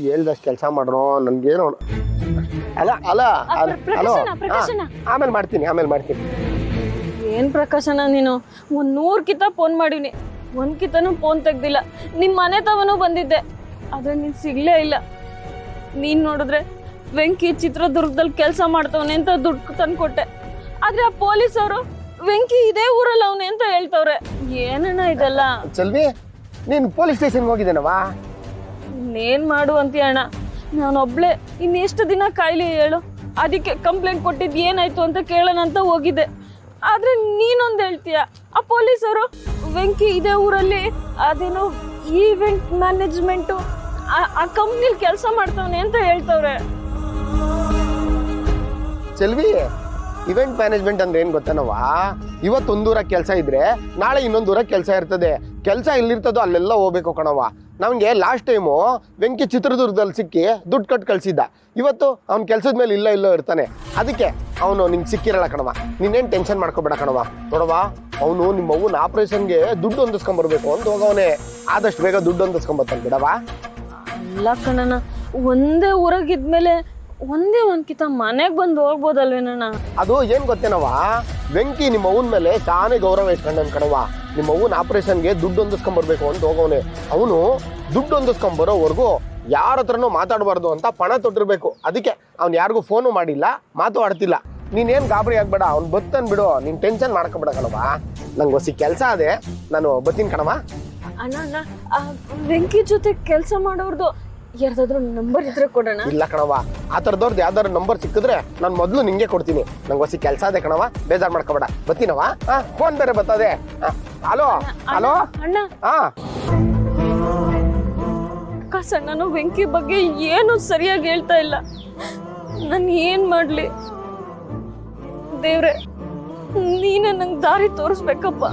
ಹೇಳ್ದಷ್ಟು ಕೆಲಸ ಮಾಡ್ರೋ ನನ್ಗೇನು ಅಲ್ಲ ಅಲ್ಲ ಹಲೋ ಆಮೇಲೆ ಮಾಡ್ತೀನಿ ಏನ್ ಪ್ರಕಾಶನ ನೀನು 100 ಕಿತ ಫೋನ್ ಮಾಡೀನಿ, 1 ಕಿತನೂ ಫೋನ್ ತೆಗ್ದಿಲ್ಲ. ನಿಮ್ಮ ಮನೆ ತವನೂ ಬಂದಿದ್ದೆ, ಆದ್ರೆ ನೀನ್ ಸಿಗ್ಲೇ ಇಲ್ಲ. ನೀನ್ ನೋಡಿದ್ರೆ ವೆಂಕಿ ಚಿತ್ರದುರ್ಗದಲ್ಲಿ ಕೆಲಸ ಮಾಡ್ತವನೆ ಅಂತ ದುಡ್ಡು ತಂದ್ಕೊಟ್ಟೆ, ಆದ್ರೆ ಆ ಪೊಲೀಸ್ ಅವರು ವೆಂಕಿ ಇದೇ ಊರಲ್ಲಿ ಅವನೇ ಅಂತ ಹೇಳ್ತವ್ರೆ. ಏನಣ್ಣ ಇದೆಲ್ಲ? ಚಲ್ವಿ ನೀನ್ ಪೊಲೀಸ್ ಸ್ಟೇಷನ್ಗೆ ಹೋಗಿದ್ದೇನವಾ? ಇನ್ನೇನ್ ಮಾಡು ಅಂತೀಯ ಅಣ್ಣ, ನಾನೊಬ್ಳೆ ಇನ್ನೆಷ್ಟು ದಿನ ಕಾಯ್ಲಿ ಹೇಳು. ಅದಕ್ಕೆ ಕಂಪ್ಲೇಂಟ್ ಕೊಟ್ಟಿದ್ದು ಏನಾಯ್ತು ಅಂತ ಕೇಳೋಣ ಅಂತ ಹೋಗಿದ್ದೆ. ಆದ್ರೆ ನೀನೊಂದು ಹೇಳ್ತೀಯ, ಆ ಪೊಲೀಸರು ವೆಂಕಿ ಇದೇ ಊರಲ್ಲಿ ಅದೇನೋ ಈವೆಂಟ್ ಮ್ಯಾನೇಜ್ಮೆಂಟು ಆ ಕಂಪ್ನಿಲಿ ಕೆಲಸ ಮಾಡ್ತವನೆ ಅಂತ ಹೇಳ್ತವ್ರೆ. ಚೆಲ್ವಿ, ಇವೆಂಟ್ ಮ್ಯಾನೇಜ್ಮೆಂಟ್ ಅಂದ್ರೆ ಏನ್ ಗೊತ್ತನವಾ? ಇವತ್ತೊಂದೂರಾಗ ಕೆಲಸ ಇದ್ರೆ ನಾಳೆ ಇನ್ನೊಂದೂರಾಗ ಕೆಲಸ ಇರ್ತದೆ. ಕೆಲಸ ಎಲ್ಲಿರ್ತದೋ ಅಲ್ಲೆಲ್ಲ ಹೋಗ್ಬೇಕು ಕಣವ. ನಮಗೆ ಲಾಸ್ಟ್ ಟೈಮು ವೆಂಕಿ ಚಿತ್ರದುರ್ಗದಲ್ಲಿ ಸಿಕ್ಕಿ ದುಡ್ಡು ಕಟ್ಟು ಕಳಿಸಿದ್ದ. ಇವತ್ತು ಅವ್ನ ಕೆಲಸದ ಮೇಲೆ ಇಲ್ಲೋ ಇರ್ತಾನೆ. ಅದಕ್ಕೆ ಅವನು ನಿಂಗೆ ಸಿಕ್ಕಿರಲ್ಲ ಕಣವ. ನೀನೇನು ಟೆನ್ಷನ್ ಮಾಡ್ಕೋಬೇಡ ಕಣವ. ನೋಡವಾ, ಅವನು ನಿಮ್ಮ ಅವ್ವನ ಆಪರೇಷನ್ಗೆ ದುಡ್ಡು ಹೊಂದಿಸ್ಕೊಂಬರ್ಬೇಕು ಅಂತ ಹೋಗವನೇ. ಆದಷ್ಟು ಬೇಗ ದುಡ್ಡು ಹೊಂದಿಸ್ಕೊಂಬರ್ತಾನೆ ಬಿಡವಾ. ಅಲ್ಲ ಕಣಣ್ಣ, ಒಂದೇ ಊರಾಗಿದ್ಮೇಲೆ ಒಂದೇ ಒಂದ್ಕಿತ ಮನೆಗೆ ಬಂದು ಹೋಗ್ಬೋದಲ್ವೇನಣ್ಣ? ಅದು ಏನ್ ಗೊತ್ತೇನವ, ವೆಂಕಿ ನಿಮ್ಮ ಅವ್ವನ ಮೇಲೆ ತಾನೇ ಗೌರವ ಇಟ್ಕೊಂಡನ್ ಕಣವ. ನಿಮ್ಮ ಅವ್ವನ ಆಪರೇಷನ್ಗೆ ದುಡ್ಡು ಹೊಂದಿಸ್ಕೊಂಬರ್ಬೇಕು ಅಂತ ಹೋಗವನೆ. ಅವನು ದುಡ್ಡು ಹೊಂದಿಸ್ಕೊಂಬರೋವರೆಗೂ ಯಾರ ಹತ್ರನೂ ಮಾತಾಡಬಾರ್ದು ಅಂತ ಪಣ ತೊಟ್ಟಿರ್ಬೇಕು. ಅದಕ್ಕೆ ಅವ್ನು ಯಾರಿಗೂ ಫೋನು ಮಾಡಿಲ್ಲ, ಮಾತು ಆಡ್ತಿಲ್ಲ. ನೀನೇನು ಗಾಬರಿ ಆಗ್ಬೇಡ, ಅವ್ನು ಬತ್ತನ್ ಬಿಡು, ನೀನು ಟೆನ್ಷನ್ ಮಾಡ್ಕೊಬೇಡ ಕಣವ. ನಂಗೆ ಹೊಸಿ ಕೆಲಸ ಅದೇ, ನಾನು ಬತ್ತೀನಿ ಕಣವ. ಅಣ್ಣ ಅಣ್ಣ, ವೆಂಕಿ ಜೊತೆ ಕೆಲಸ ಮಾಡೋರ್ದು ಯಾರ್ದಾದ್ರೂ ನಂಬರ್ ಇದ್ರೆ ಕೊಡೋಣ. ಇಲ್ಲ ಕಣವ, ಆ ಥರದವ್ರದ್ದು ಯಾವ್ದಾದ್ರು ನಂಬರ್ ಸಿಕ್ಕಿದ್ರೆ ನಾನು ಮೊದಲು ನಿಂಗೆ ಕೊಡ್ತೀನಿ. ನಂಗೆ ಹೊಸಿ ಕೆಲಸ ಅದೇ ಕಣವ, ಬೇಜಾರು ಮಾಡ್ಕೊಬೇಡ. ಬತ್ತೀನವ. ಫೋನ್ ಬೇರೆ ಬರ್ತದೆ. ಹಲೋ ಹಲೋ ಅಣ್ಣ. ನಾನು ವೆಂಕಿ ಬಗ್ಗೆ ಏನು ಸರಿಯಾಗಿ ಹೇಳ್ತಾ ಇಲ್ಲ. ನಾನು ಏನ್ ಮಾಡ್ಲಿ ದೇವ್ರೆ, ನೀನೇ ನಂಗೆ ದಾರಿ ತೋರಿಸ್ಬೇಕಪ್ಪ.